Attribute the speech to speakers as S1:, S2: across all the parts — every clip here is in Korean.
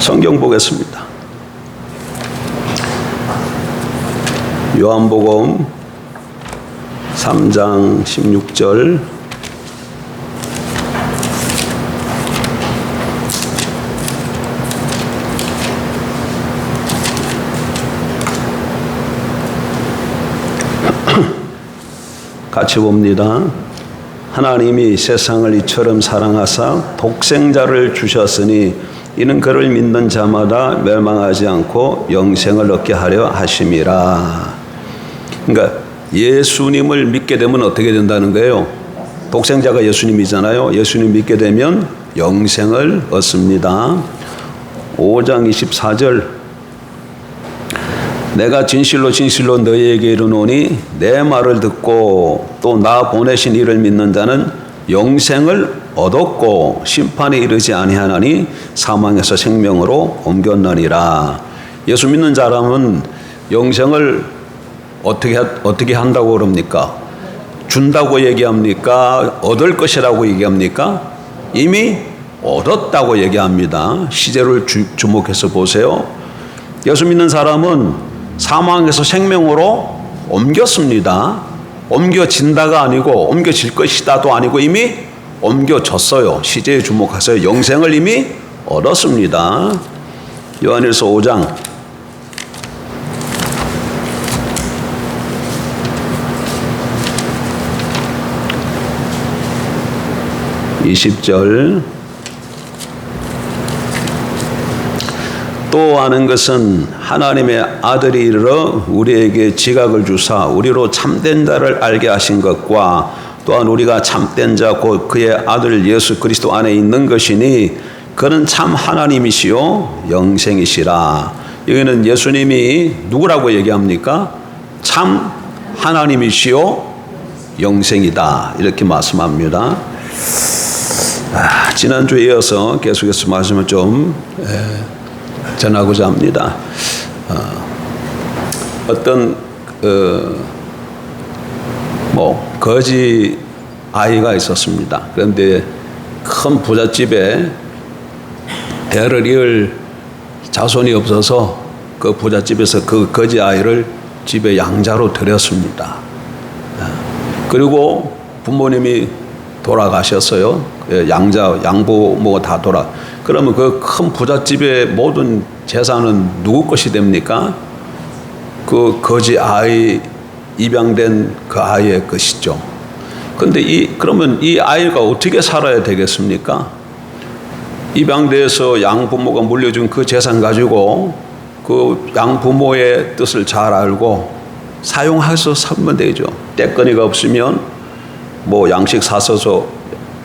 S1: 성경 보겠습니다. 요한복음 3장 16절 같이 봅니다. 하나님이 세상을 이처럼 사랑하사 독생자를 주셨으니 이는 그를 믿는 자마다 멸망하지 않고 영생을 얻게 하려 하심이라. 그러니까 예수님을 믿게 되면 어떻게 된다는 거예요? 독생자가 예수님이잖아요. 예수님 믿게 되면 영생을 얻습니다. 5장 24절 내가 진실로 진실로 너희에게 이르노니 내 말을 듣고 또 나 보내신 이를 믿는 자는 영생을 얻었고 심판에 이르지 아니하나니 사망에서 생명으로 옮겼느니라. 예수 믿는 사람은 영생을 어떻게 한다고 그럽니까? 준다고 얘기합니까? 얻을 것이라고 얘기합니까? 이미 얻었다고 얘기합니다. 시제를 주목해서 보세요. 예수 믿는 사람은 사망에서 생명으로 옮겼습니다. 옮겨진다가 아니고 옮겨질 것이다도 아니고 이미 옮겨졌어요. 시제에 주목하세요. 영생을 이미 얻었습니다. 요한일서 5장 20절 또 아는 것은 하나님의 아들이 이르러 우리에게 지각을 주사 우리로 참된 자를 알게 하신 것과 또한 우리가 참된 자 곧 그의 아들 예수 그리스도 안에 있는 것이니 그는 참 하나님이시요 영생이시라. 여기는 예수님이 누구라고 얘기합니까? 참 하나님이시요 영생이다 이렇게 말씀합니다. 지난주에 이어서 계속해서 말씀을 좀 전하고자 합니다. 어떤 거지 아이가 있었습니다. 그런데 큰 부잣집에 대를 이을 자손이 없어서 그 부잣집에서 그 거지 아이를 집에 양자로 들였습니다. 그리고 부모님이 돌아가셨어요. 양부모가 다 그러면 그 큰 부잣집의 모든 재산은 누구 것이 됩니까? 그 거지 아이, 입양된 그 아이의 것이죠. 근데 그러면 이 아이가 어떻게 살아야 되겠습니까? 입양돼서 양부모가 물려준 그 재산 가지고 그 양부모의 뜻을 잘 알고 사용해서 살면 되죠. 떼거니가 없으면 양식 사서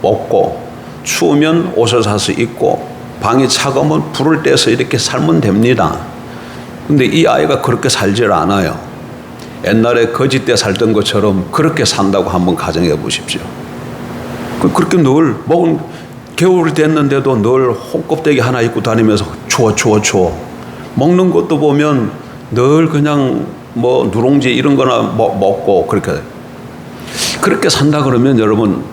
S1: 먹고 추우면 옷을 사서 입고 방이 차가우면 불을 떼서 이렇게 살면 됩니다. 근데 이 아이가 그렇게 살질 않아요. 옛날에 거지 때 살던 것처럼 그렇게 산다고 한번 가정해 보십시오. 그렇게 늘 겨울이 됐는데도 늘 홍껍데기 하나 입고 다니면서 추워. 먹는 것도 보면 늘 그냥 누룽지 이런 거나 먹고 그렇게 산다 그러면 여러분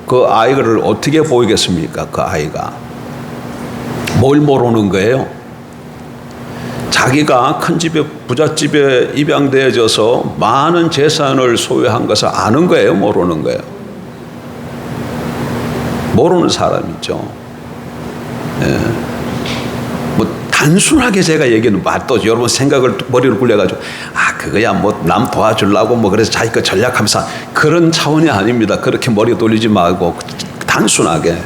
S1: 그 아이를 어떻게 보이겠습니까? 그 아이가 뭘 모르는 거예요? 자기가 큰 집에 부잣집에 입양되어져서 많은 재산을 소유한 것을 아는 거예요? 모르는 거예요? 모르는 사람이죠. 단순하게 제가 얘기는 또 여러분 생각을 머리로 굴려가지고 그거야 남 도와주려고 그래서 자기 거 전략하면서 그런 차원이 아닙니다. 그렇게 머리 돌리지 말고 단순하게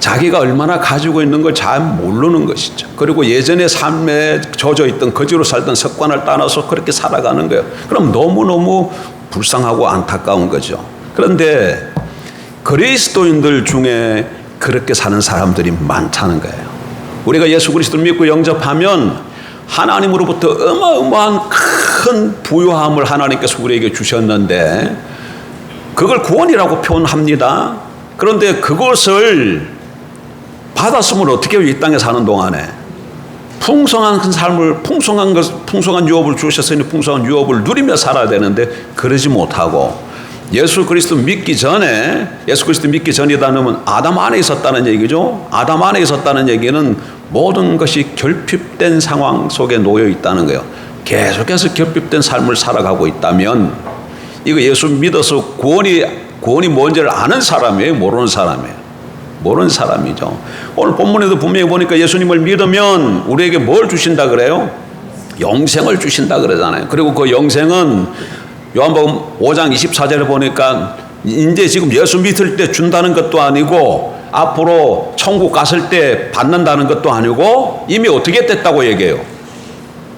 S1: 자기가 얼마나 가지고 있는 걸 잘 모르는 것이죠. 그리고 예전의 삶에 젖어 있던 거지로 살던 습관을 따라서 그렇게 살아가는 거예요. 그럼 너무너무 불쌍하고 안타까운 거죠. 그런데 그리스도인들 중에 그렇게 사는 사람들이 많다는 거예요. 우리가 예수 그리스도를 믿고 영접하면 하나님으로부터 어마어마한 큰 부요함을 하나님께서 우리에게 주셨는데 그걸 구원이라고 표현합니다. 그런데 그것을 받았으면 어떻게 해요? 이 땅에 사는 동안에 풍성한 삶을 풍성한 유업을 주셨으니 풍성한 유업을 누리며 살아야 되는데 그러지 못하고 예수 그리스도 믿기 전이다 하면 아담 안에 있었다는 얘기죠. 아담 안에 있었다는 얘기는 모든 것이 결핍된 상황 속에 놓여 있다는 거예요. 계속해서 결핍된 삶을 살아가고 있다면 이거 예수 믿어서 구원이 뭔지를 아는 사람이에요? 모르는 사람이에요? 모르는 사람이죠. 오늘 본문에도 분명히 보니까 예수님을 믿으면 우리에게 뭘 주신다 그래요? 영생을 주신다 그러잖아요. 그리고 그 영생은 요한복음 5장 24절에 보니까 이제 지금 예수 믿을 때 준다는 것도 아니고 앞으로 천국 갔을 때 받는다는 것도 아니고 이미 어떻게 됐다고 얘기해요?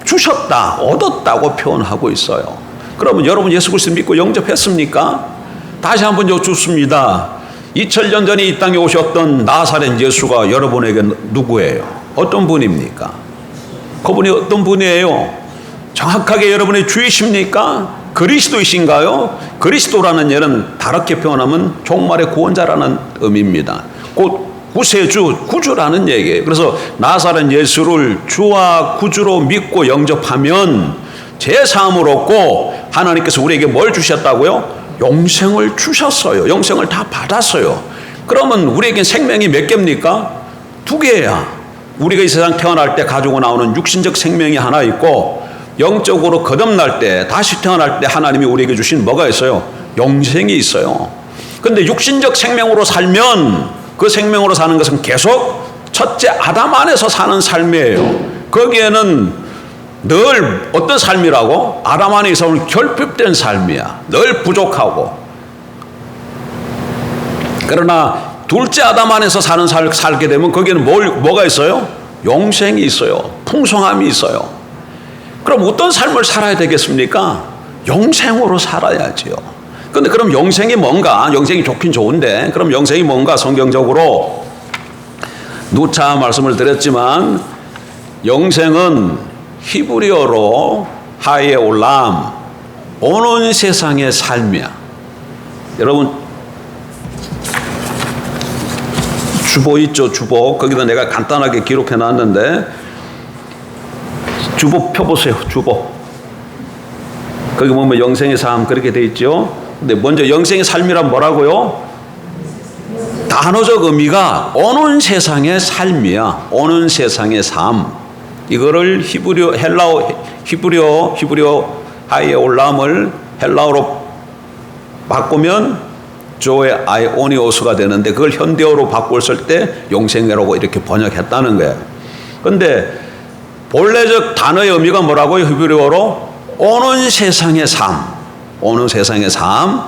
S1: 주셨다, 얻었다고 표현하고 있어요. 그러면 여러분 예수 그리스도 믿고 영접했습니까? 다시 한번 여쭙습니다. 2000년 전에 이 땅에 오셨던 나사렛 예수가 여러분에게 누구예요? 어떤 분입니까? 그분이 어떤 분이에요? 정확하게 여러분의 주이십니까? 그리스도이신가요? 그리스도라는 예는 다르게 표현하면 종말의 구원자라는 의미입니다. 곧 구세주, 구주라는 얘기예요. 그래서 나사렛 예수를 주와 구주로 믿고 영접하면 죄사함을 얻고 하나님께서 우리에게 뭘 주셨다고요? 영생을 주셨어요. 영생을 다 받았어요. 그러면 우리에게 생명이 몇 개입니까? 2개야. 우리가 이 세상 태어날 때 가지고 나오는 육신적 생명이 하나 있고 영적으로 거듭날 때 다시 태어날 때 하나님이 우리에게 주신 뭐가 있어요? 영생이 있어요. 그런데 육신적 생명으로 살면 그 생명으로 사는 것은 계속 첫째 아담 안에서 사는 삶이에요. 거기에는 늘 어떤 삶이라고? 아담 안에 있어온 결핍된 삶이야. 늘 부족하고. 그러나 둘째 아담 안에서 사는 살게 되면 거기에는 뭐가 있어요? 영생이 있어요. 풍성함이 있어요. 그럼 어떤 삶을 살아야 되겠습니까? 영생으로 살아야지요. 근데 그럼 영생이 뭔가? 영생이 좋긴 좋은데 그럼 영생이 뭔가? 성경적으로 누차 말씀을 드렸지만 영생은 히브리어로 하이에 올람, 오는 세상의 삶이야. 여러분 주보 있죠? 주보. 거기다 내가 간단하게 기록해 놨는데 주보 펴보세요. 주보. 거기 보면 영생의 삶 그렇게 돼 있죠. 근데 먼저 영생의 삶이란 뭐라고요? 단어적 의미가 오는 세상의 삶이야. 오는 세상의 삶. 이거를 히브리어 하이에 올람을 헬라어로 바꾸면 조에 아이오니오스가 되는데 그걸 현대어로 바꿨을 때 영생이라고 이렇게 번역했다는 거예요. 그런데 본래적 단어의 의미가 뭐라고요? 히브리어로 오는 세상의 삶. 오는 세상의 삶.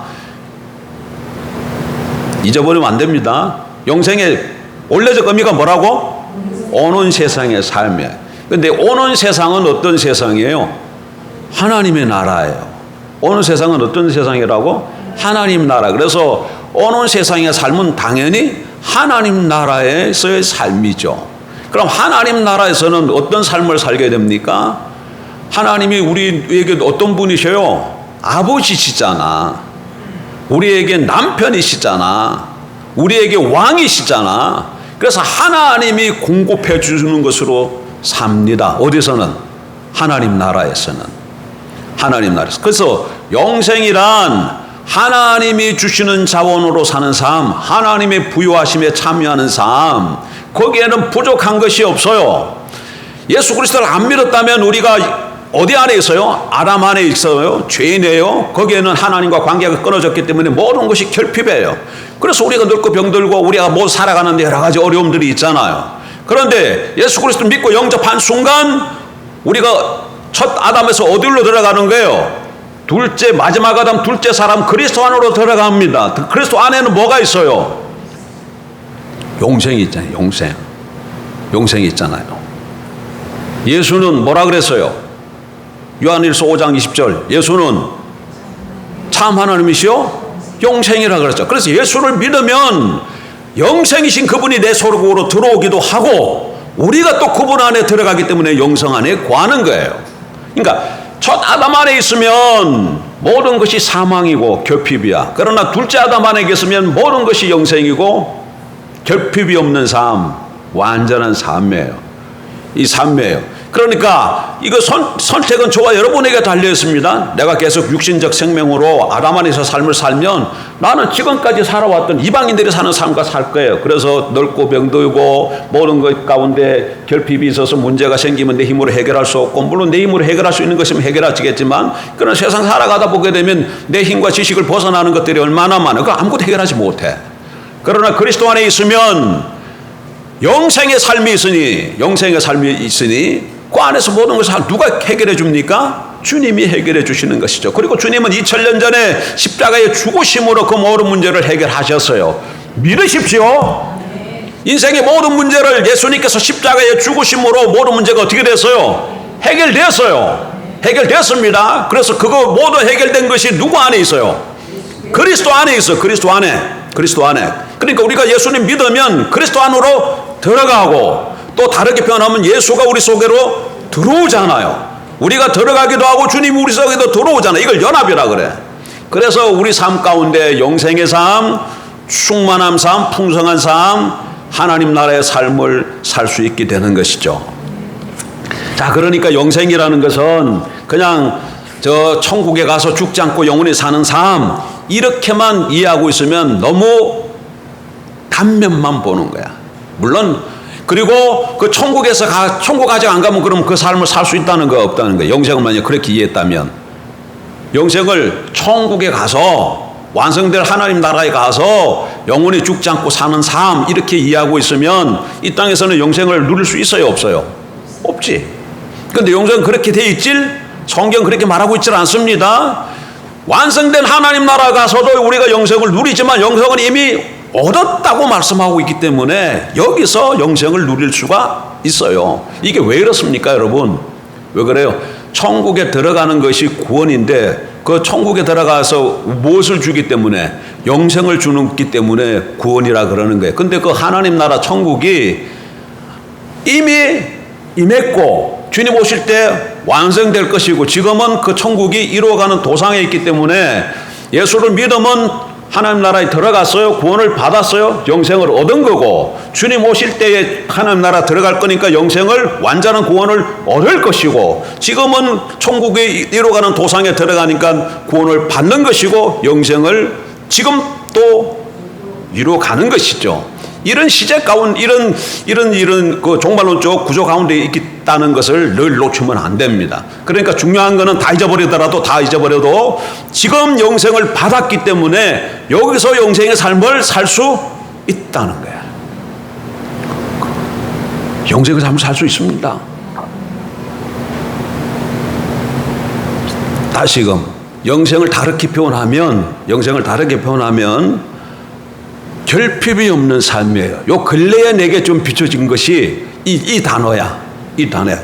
S1: 잊어버리면 안 됩니다. 영생의 원래적 의미가 뭐라고? 오는 세상의 삶이에요. 그런데 오는 세상은 어떤 세상이에요? 하나님의 나라예요. 오는 세상은 어떤 세상이라고? 하나님 나라. 그래서 오는 세상의 삶은 당연히 하나님 나라에서의 삶이죠. 그럼 하나님 나라에서는 어떤 삶을 살게 됩니까? 하나님이 우리에게 어떤 분이셔요? 아버지시잖아. 우리에게 남편이시잖아. 우리에게 왕이시잖아. 그래서 하나님이 공급해 주는 것으로 삽니다. 어디서는? 하나님 나라에서는. 하나님 나라에서. 그래서 영생이란 하나님이 주시는 자원으로 사는 삶, 하나님의 부유하심에 참여하는 삶, 거기에는 부족한 것이 없어요. 예수 그리스도를 안 믿었다면 우리가 어디 안에 있어요? 아담 안에 있어요. 죄인이에요. 거기에는 하나님과 관계가 끊어졌기 때문에 모든 것이 결핍이에요. 그래서 우리가 늙고 병들고 우리가 못 살아가는데 여러 가지 어려움들이 있잖아요. 그런데 예수 그리스도 믿고 영접한 순간 우리가 첫 아담에서 어디로 들어가는 거예요? 둘째, 마지막 아담, 둘째 사람 그리스도 안으로 들어갑니다. 그리스도 안에는 뭐가 있어요? 영생이 있잖아요. 영생. 영생이 있잖아요. 예수는 뭐라 그랬어요? 요한일서 5장 20절. 예수는 참 하나님이시요 영생이라 그랬죠. 그래서 예수를 믿으면 영생이신 그분이 내 속으로 들어오기도 하고 우리가 또 그분 안에 들어가기 때문에 영생 안에 거하는 거예요. 그러니까 첫 아담 안에 있으면 모든 것이 사망이고 결핍이야. 그러나 둘째 아담 안에 있으면 모든 것이 영생이고 결핍이 없는 삶, 완전한 삶이에요. 이 삶이에요. 그러니까 이거 선택은 저와 여러분에게 달려 있습니다. 내가 계속 육신적 생명으로 아담 안에서 삶을 살면 나는 지금까지 살아왔던 이방인들이 사는 삶과 살 거예요. 그래서 넓고 병들고 모든 것 가운데 결핍이 있어서 문제가 생기면 내 힘으로 해결할 수 없고, 물론 내 힘으로 해결할 수 있는 것이면 해결하지겠지만, 그런 세상 살아가다 보게 되면 내 힘과 지식을 벗어나는 것들이 얼마나 많아. 그거 아무것도 해결하지 못해. 그러나 그리스도 안에 있으면 영생의 삶이 있으니 그 안에서 모든 것을 누가 해결해 줍니까? 주님이 해결해 주시는 것이죠. 그리고 주님은 2000년 전에 십자가에 죽으심으로 그 모든 문제를 해결하셨어요. 믿으십시오. 인생의 모든 문제를 예수님께서 십자가에 죽으심으로 모든 문제가 어떻게 됐어요? 해결됐습니다. 그래서 그거 모두 해결된 것이 누구 안에 있어요? 그리스도 안에 있어요. 그리스도 안에. 그러니까 우리가 예수님 믿으면 그리스도 안으로 들어가고, 또 다르게 표현하면 예수가 우리 속으로 들어오잖아요. 우리가 들어가기도 하고 주님이 우리 속에도 들어오잖아요. 이걸 연합이라 그래. 그래서 우리 삶 가운데 영생의 삶, 충만한 삶, 풍성한 삶, 하나님 나라의 삶을 살 수 있게 되는 것이죠. 자, 그러니까 영생이라는 것은 그냥 저 천국에 가서 죽지 않고 영원히 사는 삶, 이렇게만 이해하고 있으면 너무 단면만 보는 거야. 물론 그리고 그 천국 아직 안 가면 그럼 그 삶을 살 수 있다는 거 없다는 거예요. 영생을 만약 그렇게 이해했다면, 영생을 천국에 가서 완성될 하나님 나라에 가서 영원히 죽지 않고 사는 삶, 이렇게 이해하고 있으면 이 땅에서는 영생을 누릴 수 있어요, 없어요? 없지. 그런데 영생은 그렇게 돼 있질, 성경 그렇게 말하고 있질 않습니다. 완성된 하나님 나라 가서도 우리가 영생을 누리지만 영생은 이미 얻었다고 말씀하고 있기 때문에 여기서 영생을 누릴 수가 있어요. 이게 왜 이렇습니까, 여러분? 왜 그래요? 천국에 들어가는 것이 구원인데, 그 천국에 들어가서 무엇을 주기 때문에? 영생을 주기 때문에 구원이라 그러는 거예요. 근데 그 하나님 나라 천국이 이미 임했고 주님 오실 때 완성될 것이고, 지금은 그 천국이 이루어가는 도상에 있기 때문에 예수를 믿으면 하나님 나라에 들어갔어요. 구원을 받았어요. 영생을 얻은 거고, 주님 오실 때에 하나님 나라 들어갈 거니까 영생을, 완전한 구원을 얻을 것이고, 지금은 천국에 이루어가는 도상에 들어가니까 구원을 받는 것이고, 영생을 지금 또 이루어가는 것이죠. 이런 시제 가운데, 이런 그 종말론적 구조 가운데 있다는 것을 늘 놓치면 안 됩니다. 그러니까 중요한 거는 다 잊어버려도 지금 영생을 받았기 때문에 여기서 영생의 삶을 살 수 있다는 거야. 영생의 삶을 살 수 있습니다. 다시금 영생을 다르게 표현하면 결핍이 없는 삶이에요. 요 근래에 내게 좀 비춰진 것이 이 단어야.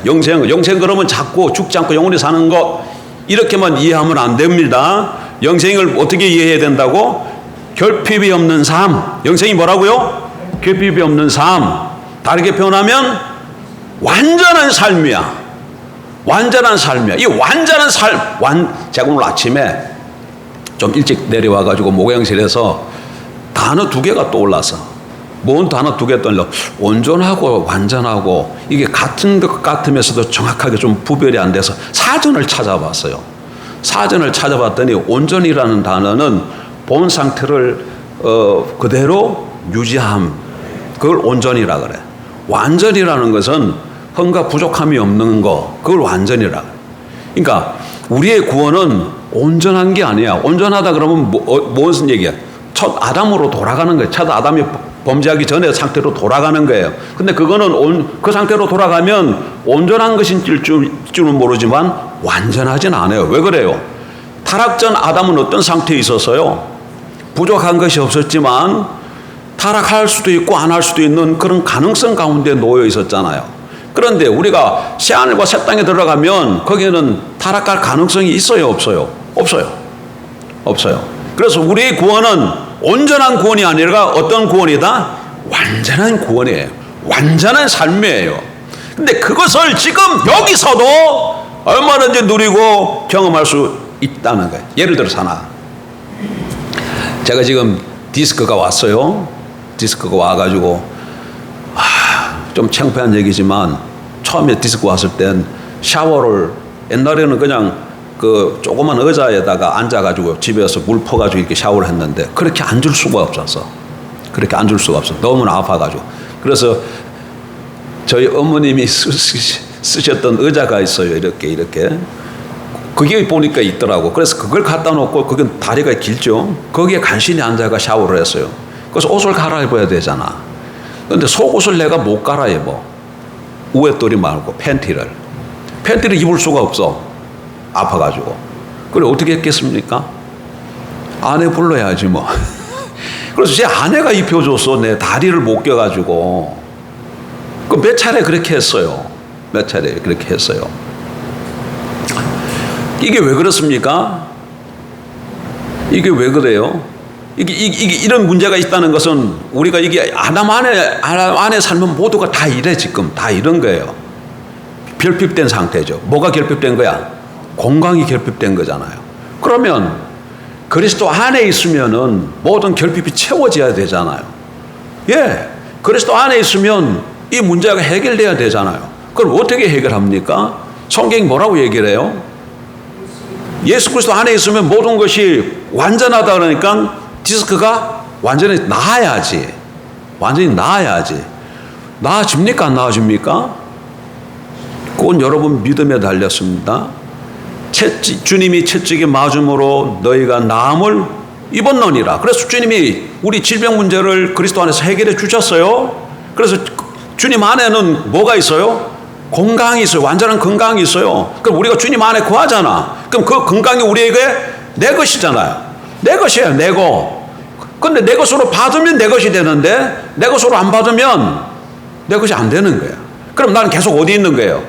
S1: 영생 그러면 자꾸 죽지 않고 영원히 사는 거, 이렇게만 이해하면 안 됩니다. 영생을 어떻게 이해해야 된다고? 결핍이 없는 삶. 영생이 뭐라고요? 결핍이 없는 삶. 다르게 표현하면 완전한 삶이야. 이 완전한 삶. 제가 오늘 아침에 좀 일찍 내려와가지고 목욕실에서 단어 2개가 떠올라서, 뭔 단어 2개 떠올라? 온전하고 완전하고, 이게 같은 것 같으면서도 정확하게 좀 구별이 안 돼서 사전을 찾아봤어요. 사전을 찾아봤더니 온전이라는 단어는 본 상태를 그대로 유지함, 그걸 온전이라 그래. 완전이라는 것은 흠과 부족함이 없는 거, 그걸 완전이라 그래. 그러니까 우리의 구원은 온전한 게 아니야. 온전하다 그러면 무슨 얘기야? 첫 아담으로 돌아가는 거예요. 첫 아담이 범죄하기 전에 상태로 돌아가는 거예요. 근데 그거는 그 상태로 돌아가면 온전한 것인 줄은 모르지만 완전하진 않아요. 왜 그래요? 타락 전 아담은 어떤 상태에 있었어요? 부족한 것이 없었지만 타락할 수도 있고 안 할 수도 있는 그런 가능성 가운데 놓여 있었잖아요. 그런데 우리가 새하늘과 새 땅에 들어가면 거기에는 타락할 가능성이 있어요, 없어요? 없어요. 그래서 우리의 구원은 온전한 구원이 아니라 어떤 구원이다? 완전한 구원이에요. 완전한 삶이에요. 근데 그것을 지금 여기서도 얼마든지 누리고 경험할 수 있다는 거예요. 예를 들어서 하나, 제가 지금 디스크가 왔어요. 디스크가 와가지고 좀 창피한 얘기지만 처음에 디스코 왔을 땐 샤워를 옛날에는 그냥 그 조그만 의자에다가 앉아가지고 집에서 물 퍼가지고 이렇게 샤워를 했는데 그렇게 앉을 수가 없었어. 그렇게 앉을 수가 없어. 너무나 아파가지고. 그래서 저희 어머님이 쓰셨던 의자가 있어요. 이렇게. 그게 보니까 있더라고. 그래서 그걸 갖다 놓고, 그건 다리가 길죠. 거기에 간신히 앉아가 샤워를 했어요. 그래서 옷을 갈아입어야 되잖아. 근데 속옷을 내가 못 갈아입어. 우웻돌이 말고 팬티를 입을 수가 없어. 아파가지고. 그래 어떻게 했겠습니까? 아내 불러야지 뭐. 그래서 제 아내가 입혀줬어. 내 다리를 못 껴가지고. 그 몇 차례 그렇게 했어요. 몇 차례 그렇게 했어요. 이게 왜 그렇습니까? 이게 왜 그래요? 이게 이런 문제가 있다는 것은 우리가 이게 아담 안에 살면 모두가 다 이래. 지금 다 이런 거예요. 결핍된 상태죠. 뭐가 결핍된 거야? 건강이 결핍된 거잖아요. 그러면 그리스도 안에 있으면은 모든 결핍이 채워져야 되잖아요. 예, 그리스도 안에 있으면 이 문제가 해결돼야 되잖아요. 그럼 어떻게 해결합니까? 성경이 뭐라고 얘기를 해요? 예수 그리스도 안에 있으면 모든 것이 완전하다 그러니까 디스크가 완전히 나아야지. 완전히 나아야지. 나아집니까? 안 나아집니까? 그건 여러분 믿음에 달렸습니다. 주님이 채찍에 맞음으로 너희가 나음을 입었느니라. 그래서 주님이 우리 질병 문제를 그리스도 안에서 해결해 주셨어요. 그래서 주님 안에는 뭐가 있어요? 건강이 있어요. 완전한 건강이 있어요. 그럼 우리가 주님 안에 구하잖아. 그럼 그 건강이 우리에게 내 것이잖아요. 내 것이에요. 내 거. 근데 내 것으로 받으면 내 것이 되는데 내 것으로 안 받으면 내 것이 안 되는 거야. 그럼 나는 계속 어디 있는 거예요?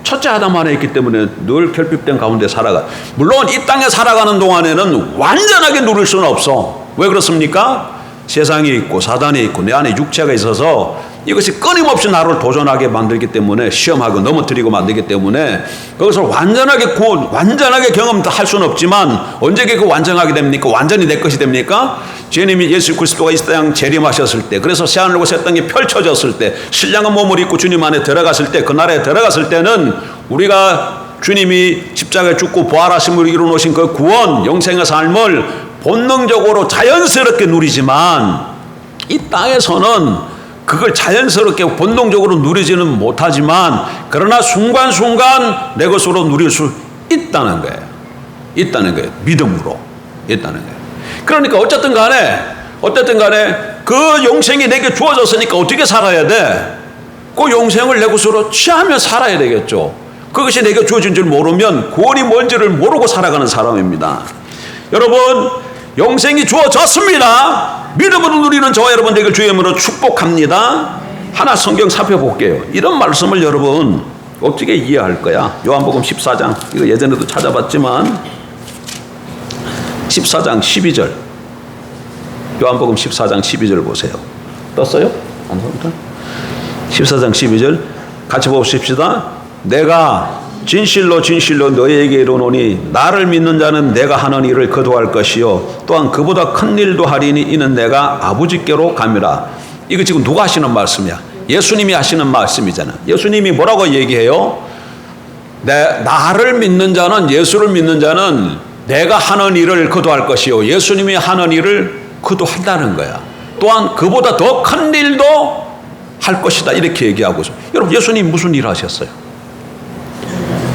S1: 첫째 아담 안에 있기 때문에 늘 결핍된 가운데 살아가. 물론 이 땅에 살아가는 동안에는 완전하게 누릴 수는 없어. 왜 그렇습니까? 세상이 있고 사단이 있고 내 안에 육체가 있어서 이것이 끊임없이 나를 도전하게 만들기 때문에, 시험하고 넘어뜨리고 만들기 때문에 그것을 완전하게 경험할 수는 없지만 언제 그 완전하게 됩니까? 완전히 내 것이 됩니까? 주님이 예수 그리스도가 이 땅 재림하셨을 때, 그래서 새하늘과 새 땅이 펼쳐졌을 때, 신령한 몸을 입고 주님 안에 들어갔을 때, 그 나라에 들어갔을 때는 우리가 주님이 십자가에 죽고 부활하심으로 이루어놓으신 그 구원, 영생의 삶을 본능적으로 자연스럽게 누리지만 이 땅에서는 그걸 자연스럽게 본능적으로 누리지는 못하지만 그러나 순간순간 내 것으로 누릴 수 있다는 거예요. 있다는 거예요. 믿음으로 있다는 거예요. 그러니까 어쨌든 간에 그 영생이 내게 주어졌으니까 어떻게 살아야 돼? 그 영생을 내 것으로 취하며 살아야 되겠죠. 그것이 내게 주어진 줄 모르면 구원이 뭔지를 모르고 살아가는 사람입니다. 여러분, 영생이 주어졌습니다. 믿음으로 누리는 저와 여러분 되길 주의 이름으로 축복합니다. 하나 성경 살펴볼게요. 이런 말씀을 여러분 어떻게 이해할 거야? 요한복음 14장, 이거 예전에도 찾아봤지만 14장 12절, 요한복음 14장 12절 보세요. 떴어요? 14장 12절 같이 보십시다. 내가 진실로 너희에게 이르노니 나를 믿는 자는 내가 하는 일을 거두할 것이요 또한 그보다 큰 일도 하리니 이는 내가 아버지께로 감이라. 이거 지금 누가 하시는 말씀이야? 예수님이 하시는 말씀이잖아. 예수님이 뭐라고 얘기해요? 나를 믿는 자는, 예수를 믿는 자는 내가 하는 일을 거두할 것이요 예수님이 하는 일을 거두한다는 거야. 또한 그보다 더 큰 일도 할 것이다, 이렇게 얘기하고 있어요. 여러분, 예수님 무슨 일 하셨어요?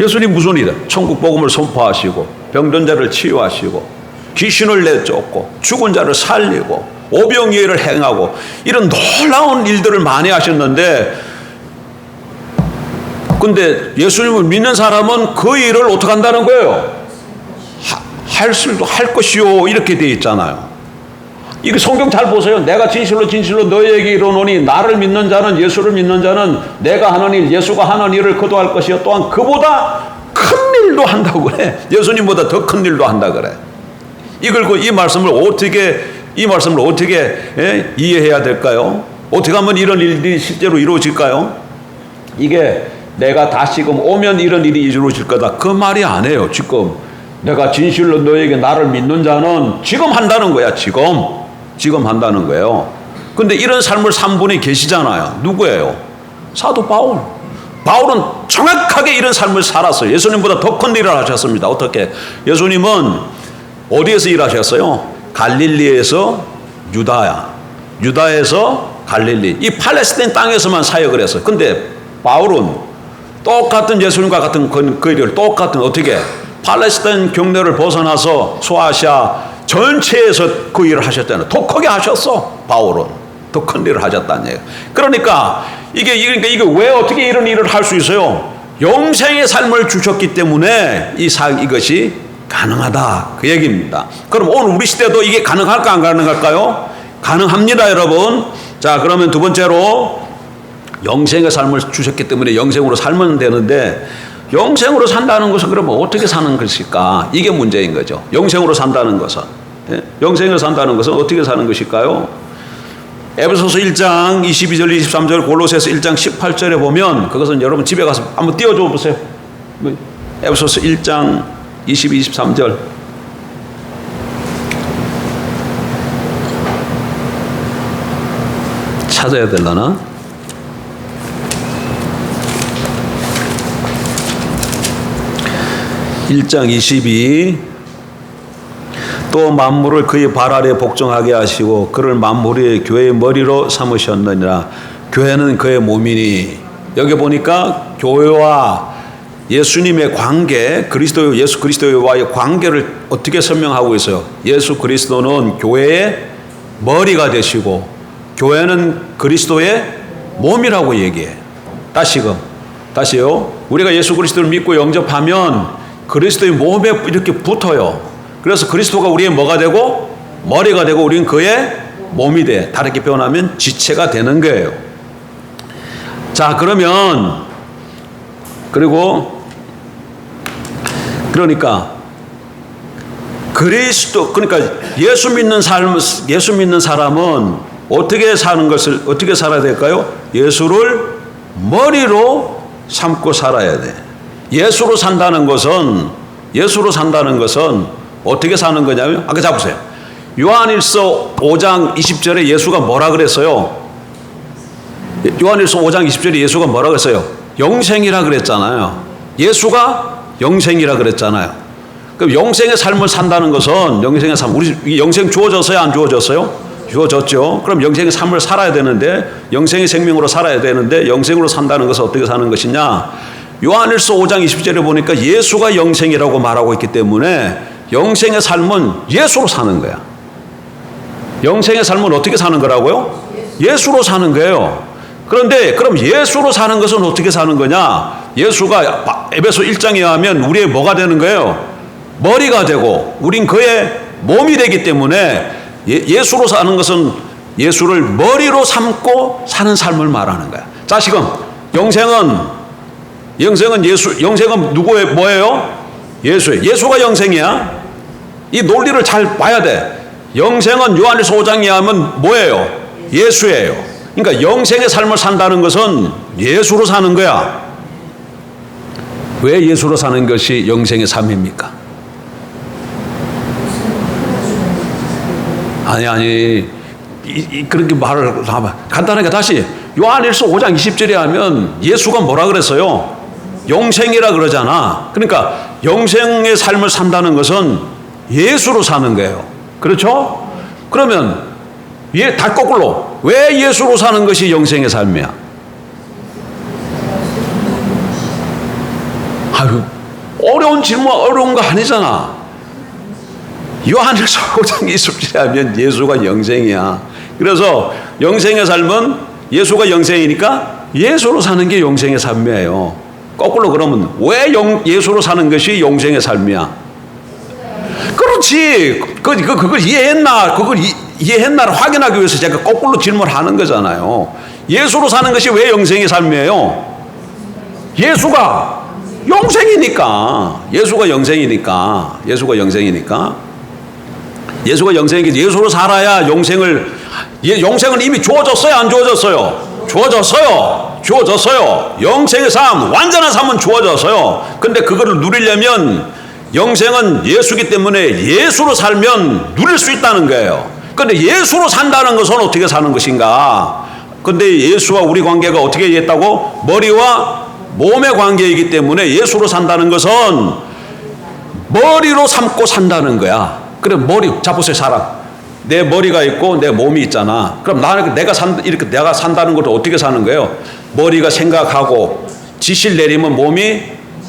S1: 예수님 무슨 일이야? 천국 복음을 선포하시고 병든 자를 치유하시고 귀신을 내쫓고 죽은 자를 살리고 오병이어를 행하고 이런 놀라운 일들을 많이 하셨는데, 근데 예수님을 믿는 사람은 그 일을 어떻게 한다는 거예요? 할 것이요, 이렇게 되어 있잖아요. 이거 성경 잘 보세요. 내가 진실로 너희에게 이르노니 나를 믿는 자는, 예수를 믿는 자는 내가 하는 일, 예수가 하는 일을 거두할 것이요 또한 그보다 큰 일도 한다고 그래. 예수님보다 더 큰 일도 한다 그래. 이 말씀을 어떻게 이해해야 될까요? 어떻게 하면 이런 일들이 실제로 이루어질까요? 이게 내가 다시금 오면 이런 일이 이루어질 거다, 그 말이 아니에요. 지금 내가 진실로 너에게 나를 믿는 자는 지금 한다는 거야. 지금 한다는 거예요. 근데 이런 삶을 산 분이 계시잖아요. 누구예요? 사도 바울. 바울은 정확하게 이런 삶을 살았어요. 예수님보다 더 큰 일을 하셨습니다. 어떻게? 예수님은 어디에서 일하셨어요? 갈릴리에서 유다야, 유다에서 갈릴리, 이 팔레스타인 땅에서만 사역을 했어요. 근데 바울은 똑같은 예수님과 같은 그 일을 똑같은 어떻게 팔레스타인 경로를 벗어나서 소아시아 전체에서 그 일을 하셨잖아요. 더 크게 하셨어. 바울은 더 큰 일을 하셨다는 얘기예요. 그러니까 이게 왜 어떻게 이런 일을 할 수 있어요? 영생의 삶을 주셨기 때문에 이것이 가능하다 그 얘기입니다. 그럼 오늘 우리 시대도 이게 가능할까 안 가능할까요? 가능합니다, 여러분. 자, 그러면 두 번째로 영생의 삶을 주셨기 때문에 영생으로 살면 되는데, 영생으로 산다는 것은 그러면 어떻게 사는 것일까? 이게 문제인 거죠. 영생으로 산다는 것은, 영생으로 산다는 것은 어떻게 사는 것일까요? 에베소서 1장 22절 23절, 골로새서 1장 18절에 보면, 그것은 여러분 집에 가서 한번 띄워줘 보세요. 에베소서 1장 22, 23절. 찾아야 되려나? (1장 22) 또 만물을 그의 발 아래 복종하게 하시고 그를 만물의 교회의 머리로 삼으셨느니라. 교회는 그의 몸이니. 여기 보니까 교회와 예수님의 관계, 예수 그리스도와의 관계를 어떻게 설명하고 있어요? 예수 그리스도는 교회의 머리가 되시고 교회는 그리스도의 몸이라고 얘기해. 다시요. 우리가 예수 그리스도를 믿고 영접하면 그리스도의 몸에 이렇게 붙어요. 그래서 그리스도가 우리의 뭐가 되고 머리가 되고 우리는 그의 몸이 돼. 다르게 표현하면 지체가 되는 거예요. 자, 그러니까 예수 믿는 사람은 어떻게 살아야 될까요? 예수를 머리로 삼고 살아야 돼. 예수로 산다는 것은 어떻게 사는 거냐면, 아까 잡으세요. 요한일서 5장 20절에 예수가 뭐라 그랬어요? 요한일서 5장 20절에 예수가 뭐라 그랬어요? 영생이라 그랬잖아요. 예수가 영생이라 그랬잖아요. 그럼 영생의 삶을 산다는 것은, 우리 영생 주어졌어요? 안 주어졌어요? 주어졌죠. 그럼 영생의 삶을 살아야 되는데, 영생의 생명으로 살아야 되는데, 영생으로 산다는 것은 어떻게 사는 것이냐? 요한일서 5장 20절에 보니까 예수가 영생이라고 말하고 있기 때문에 영생의 삶은 예수로 사는 거야. 영생의 삶은 어떻게 사는 거라고요? 예수로 사는 거예요. 그런데 그럼 예수로 사는 것은 어떻게 사는 거냐? 예수가 에베소 1장에 의하면 우리의 뭐가 되는 거예요? 머리가 되고 우린 그의 몸이 되기 때문에 예수로 사는 것은 예수를 머리로 삼고 사는 삶을 말하는 거야. 자, 지금 영생은 누구의 뭐예요? 예수예요. 예수가 영생이야. 이 논리를 잘 봐야 돼. 영생은 요한일서 5장에 하면 뭐예요? 예수예요. 그러니까 영생의 삶을 산다는 것은 예수로 사는 거야. 왜 예수로 사는 것이 영생의 삶입니까? 아니 그렇게 말을 하면 간단하게 다시 요한일서 5장 20절에 하면 예수가 뭐라 그랬어요? 영생이라 그러잖아. 그러니까 영생의 삶을 산다는 것은 예수로 사는 거예요. 그렇죠? 그러면 다 거꾸로 왜 예수로 사는 것이 영생의 삶이야? 아유, 어려운 질문, 어려운 거 아니잖아. 요한일서 5장 20절에 하면 예수가 영생이야. 그래서 영생의 삶은 예수가 영생이니까 예수로 사는 게 영생의 삶이에요. 거꾸로 그러면 왜 예수로 사는 것이 영생의 삶이야? 그렇지. 그걸 이해했나를 확인하기 위해서 제가 거꾸로 질문하는 거잖아요. 예수로 사는 것이 왜 영생의 삶이에요? 예수가 영생이니까. 예수가 영생이니까. 예수로 살아야 영생은 이미 주어졌어요? 안 주어졌어요? 주어졌어요. 영생의 삶, 완전한 삶은 주어졌어요. 근데 그거를 누리려면 영생은 예수기 때문에 예수로 살면 누릴 수 있다는 거예요. 근데 예수로 산다는 것은 어떻게 사는 것인가? 근데 예수와 우리 관계가 어떻게 했다고? 머리와 몸의 관계이기 때문에 예수로 산다는 것은 머리로 삼고 산다는 거야. 그래, 머리 잡으세요. 사람 내 머리가 있고 내 몸이 있잖아. 그럼 나는 내가 산다는 것도 어떻게 사는 거예요? 머리가 생각하고 지시를 내리면 몸이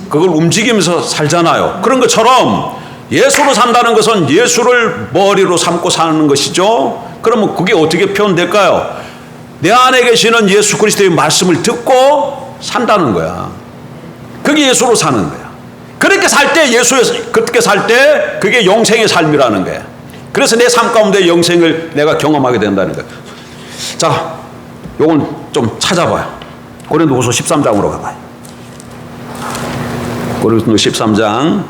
S1: 그걸 움직이면서 살잖아요. 그런 것처럼 예수로 산다는 것은 예수를 머리로 삼고 사는 것이죠. 그러면 그게 어떻게 표현될까요? 내 안에 계시는 예수 그리스도의 말씀을 듣고 산다는 거야. 그게 예수로 사는 거야. 그렇게 살 때 그렇게 살 때 그게 영생의 삶이라는 거야. 그래서 내 삶 가운데 영생을 내가 경험하게 된다는 거야. 자, 요건 좀 찾아봐요. 고린도후서 13장으로 가봐요. 고린도서 13장.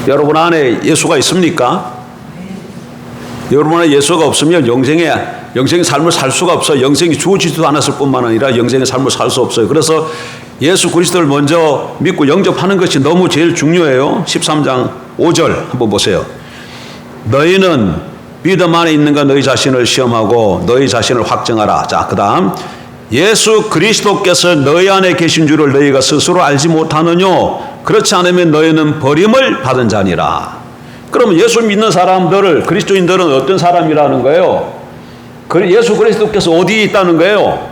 S1: 여러분 안에 예수가 있습니까? 여러분 안에 예수가 없으면 영생의 삶을 살 수가 없어요. 영생이 주어지지도 않았을 뿐만 아니라 영생의 삶을 살 수 없어요. 그래서 예수 그리스도를 먼저 믿고 영접하는 것이 너무 제일 중요해요. 13장 5절 한번 보세요. 너희는 믿음 안에 있는가 너희 자신을 시험하고 너희 자신을 확증하라. 자, 그 다음 예수 그리스도께서 너희 안에 계신 줄을 너희가 스스로 알지 못하느냐? 그렇지 않으면 너희는 버림을 받은 자니라. 그러면 예수 믿는 사람들을, 그리스도인들은 어떤 사람이라는 거예요? 예수 그리스도께서 어디에 있다는 거예요?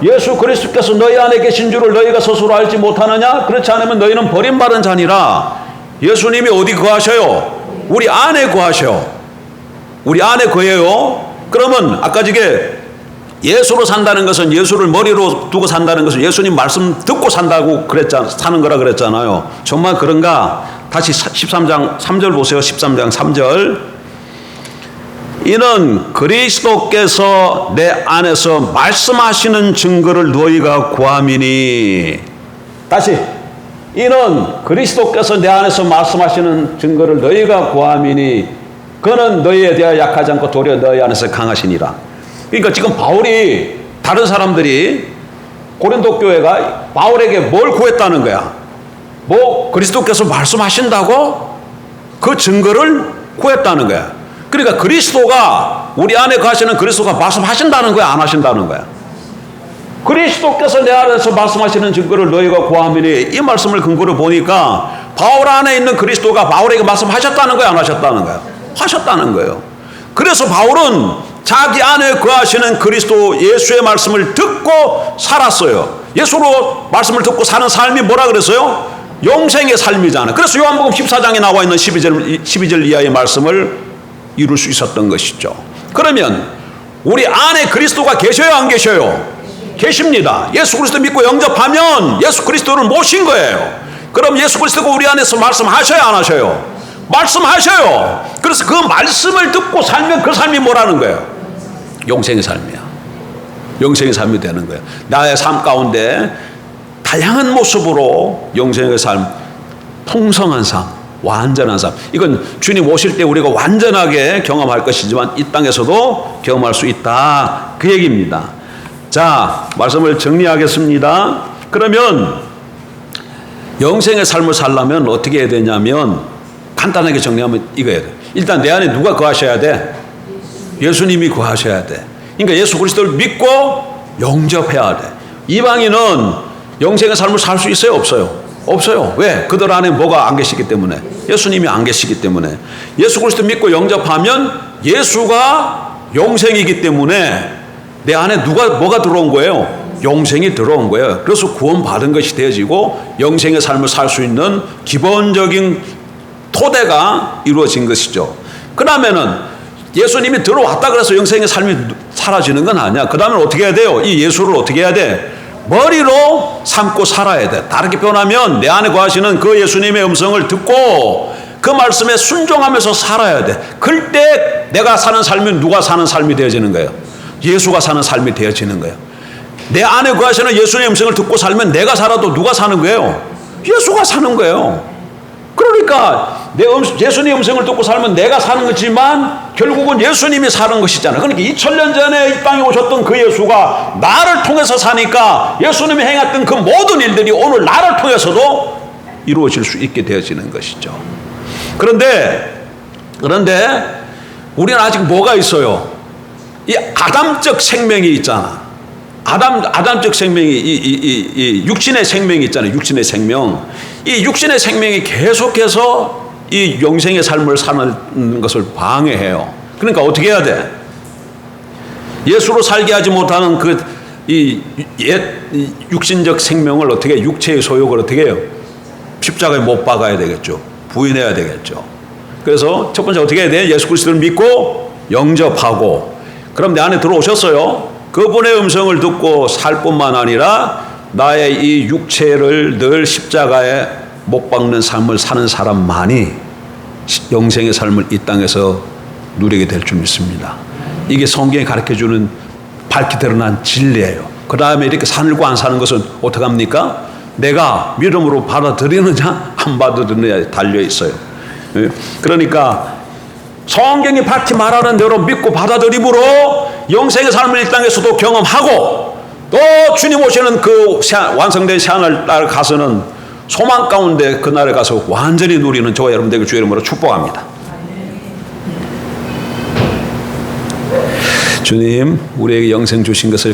S1: 예수 그리스도께서 너희 안에 계신 줄을 너희가 스스로 알지 못하느냐? 그렇지 않으면 너희는 버림받은 자니라. 예수님이 어디 거하셔요? 우리 안에 거하셔. 우리 안에 거해요. 그러면 아까 저게 예수로 산다는 것은, 예수를 머리로 두고 산다는 것은 예수님 말씀 듣고 산다고 사는 거라 그랬잖아요. 정말 그런가? 다시 13장 3절 보세요. 13장 3절. 이는 그리스도께서 내 안에서 말씀하시는 증거를 너희가 구함이니. 다시. 이는 그리스도께서 내 안에서 말씀하시는 증거를 너희가 구함이니 그는 너희에 대하여 약하지 않고 도리어 너희 안에서 강하시니라. 그러니까 지금 바울이, 다른 사람들이 고린도 교회가 바울에게 뭘 구했다는 거야? 뭐 그리스도께서 말씀하신다고 그 증거를 구했다는 거야. 그러니까 그리스도가, 우리 안에 거하시는 그리스도가 말씀하신다는 거야, 안 하신다는 거야? 그리스도께서 내 안에서 말씀하시는 증거를 너희가 구하미니, 이 말씀을 근거로 보니까 바울 안에 있는 그리스도가 바울에게 말씀하셨다는 거야, 안 하셨다는 거야? 하셨다는 거예요. 그래서 바울은 자기 안에 거하시는 그리스도 예수의 말씀을 듣고 살았어요. 예수로 말씀을 듣고 사는 삶이 뭐라 그랬어요? 영생의 삶이잖아요. 그래서 요한복음 14장에 나와 있는 12절 이하의 말씀을 이룰 수 있었던 것이죠. 그러면 우리 안에 그리스도가 계셔요, 안 계셔요? 계십니다. 예수 그리스도 믿고 영접하면 예수 그리스도를 모신 거예요. 그럼 예수 그리스도가 우리 안에서 말씀하셔요, 안 하셔요? 말씀하셔요. 그래서 그 말씀을 듣고 살면 그 삶이 뭐라는 거예요? 영생의 삶이야. 영생의 삶이 되는 거예요. 나의 삶 가운데 다양한 모습으로 영생의 삶, 풍성한 삶, 완전한 삶. 이건 주님 오실 때 우리가 완전하게 경험할 것이지만 이 땅에서도 경험할 수 있다, 그 얘기입니다. 자, 말씀을 정리하겠습니다. 그러면 영생의 삶을 살려면 어떻게 해야 되냐면, 간단하게 정리하면 이거예요. 일단 내 안에 누가 거하셔야 돼? 예수님이 거하셔야 돼. 그러니까 예수 그리스도를 믿고 영접해야 돼. 이방인은 영생의 삶을 살 수 있어요, 없어요? 없어요. 왜? 그들 안에 뭐가 안 계시기 때문에, 예수님이 안 계시기 때문에. 예수 그리스도 믿고 영접하면 예수가 영생이기 때문에 내 안에 뭐가 들어온 거예요? 영생이 들어온 거예요. 그래서 구원받은 것이 되어지고 영생의 삶을 살 수 있는 기본적인 토대가 이루어진 것이죠. 그 다음에는 예수님이 들어왔다 그래서 영생의 삶이 사라지는 건 아니야. 그 다음에 어떻게 해야 돼요? 이 예수를 어떻게 해야 돼? 머리로 삼고 살아야 돼. 다르게 표현하면 내 안에 거하시는 그 예수님의 음성을 듣고 그 말씀에 순종하면서 살아야 돼. 그럴 때 내가 사는 삶이 누가 사는 삶이 되어지는 거예요? 예수가 사는 삶이 되어지는 거예요. 내 안에 거하시는 예수님의 음성을 듣고 살면 내가 살아도 누가 사는 거예요? 예수가 사는 거예요. 그러니까 예수님의 음성을 듣고 살면 내가 사는 거지만 결국은 예수님이 사는 것이잖아요. 그러니까 2000년 전에 이 땅에 오셨던 그 예수가 나를 통해서 사니까 예수님이 행했던 그 모든 일들이 오늘 나를 통해서도 이루어질 수 있게 되어지는 것이죠. 그런데 우리는 아직 뭐가 있어요? 이 아담적 생명이 있잖아. 아담적 생명이 이 육신의 생명이 있잖아요. 육신의 생명. 이 육신의 생명이 계속해서 이 영생의 삶을 사는 것을 방해해요. 그러니까 어떻게 해야 돼? 예수로 살게 하지 못하는 이 육신적 생명을 어떻게, 육체의 소욕을 어떻게 해요? 십자가에 못 박아야 되겠죠. 부인해야 되겠죠. 그래서 첫 번째 어떻게 해야 돼? 예수 그리스도를 믿고 영접하고, 그럼 내 안에 들어오셨어요. 그분의 음성을 듣고 살 뿐만 아니라 나의 이 육체를 늘 십자가에 못 박는 삶을 사는 사람만이 영생의 삶을 이 땅에서 누리게 될 줄 믿습니다. 이게 성경이 가르쳐주는 밝게 드러난 진리예요. 그 다음에 이렇게 사늘고 안 사는 것은 어떻게 합니까? 내가 믿음으로 받아들이느냐 안 받아들이느냐에 달려 있어요. 그러니까 성경이 밝히 말하는 대로 믿고 받아들임으로 영생의 삶을 이 땅에서도 경험하고, 또 주님 오시는 그 완성된 새하늘 따라 가서는 소망 가운데 그날에 가서 완전히 누리는 저와 여러분들에게 주의 이름으로 축복합니다. 주님, 우리에게 영생 주신 것을